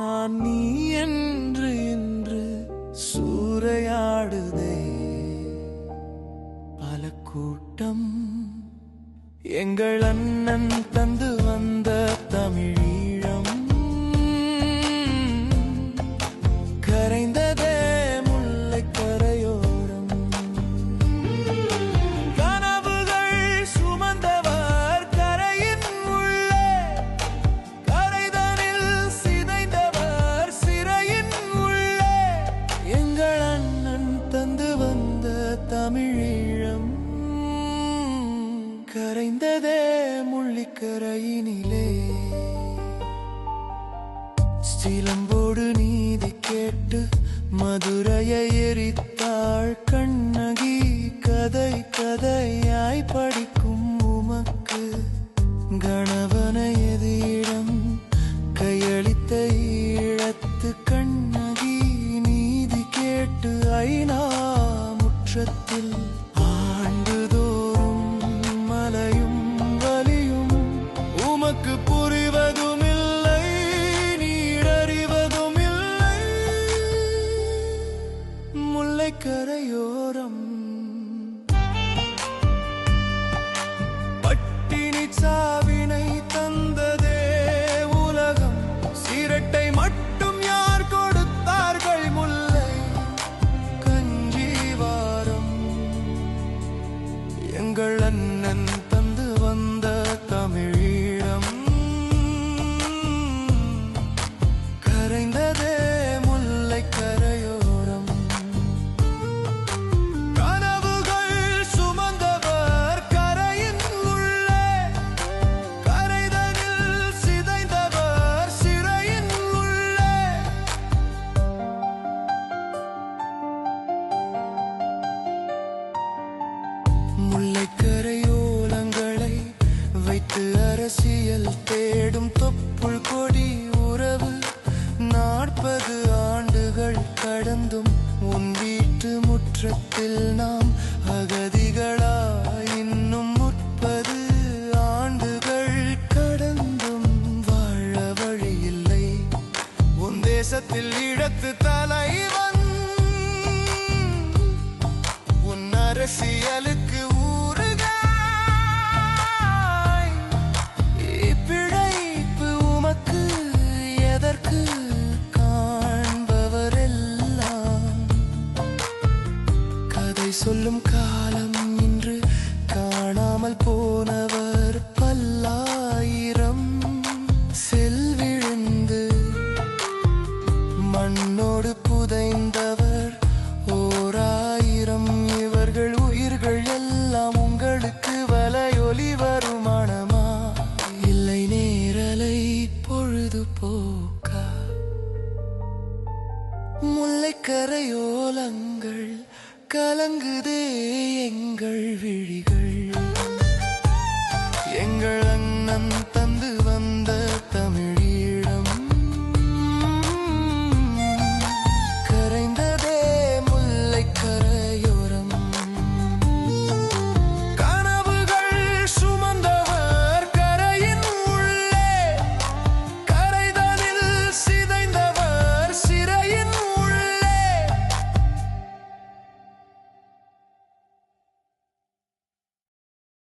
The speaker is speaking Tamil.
நான் நீ என்று இன்று சூறையாடுதே பல கூட்டம். எங்கள் அண்ணன் தந்து வந்த தமிழீழம் கரைந்ததே முல்லை கரையோரம். கனவுகள் சுமந்தவர் கரையின் உள்ளே, கரைதனில் சிதைந்தவர் சிறையின் உள்ளே. எங்கள் அண்ணன் தந்து வந்த தமிழீழம் கரைந்ததே முள்ளிக்கரையினிலே. சிலம்போடு நீதி கேட்டு மதுரையை எரித்தாள் கண்ணகி. கதை கதையாய் படிக்கும் உமக்கு கணவனை எதிரிடம் கையளித்த ஈழத்து கண்ணகி. நீதி கேட்டு ஐநா முற்றத்தில் ஆண்டுதோறும் மலையும் வலியும் உமக்கு புரிவதும் இல்லை, நீரறிவதும் இல்லை. முல்லை கரையோரம் பட்டினி சாவினை தந்ததே உலகம். சீரட்டை மட்டும் யார் கொடுத்தார்கள்? முல்லை கஞ்சிவாரம். எங்கள் அண்ணன் தந்து வந்த தமிழீழம் கரைந்ததே முல்லை கரையோரம். கனவுகள் சுமந்தவர் கரையின் உள்ளே, கரைதனில் சிதைந்தவர் சிறையின் உள்ளே. முல்லைக்கரையோலங்களை வைத்து அரசியல் தேடும் தொப்புள் கொடி உறவு. 40 ஆண்டுகள் கடந்தும் உன் வீட்டு முற்றத்தில் நாம் அகதிகளா? இன்னும் 30 ஆண்டுகள் கடந்தும் வாழ வழியில்லை. உன் தேசத்தில் ஈழத்து தலைவன் உன் அரசியலுக்கு ஊறுகாய். இப்பிழைப்பு உமக்கு எதற்கு? காண்பவரெல்லாம் கதை சொல்லும் காலம் இன்று. காணாமல் போனவர் பல்லாயிரம், செல்விழுந்து மண்ணோடு புதைந்தவர் 1000. இவர்கள் உயிர்கள் எல்லாம் உங்களுக்கு வலையொலி வருமானமா? இல்லை நேரலை பொழுதுபோக்கா? முல்லைக்கரையோலங்கள் கலங்குதே எங்கள் விழி.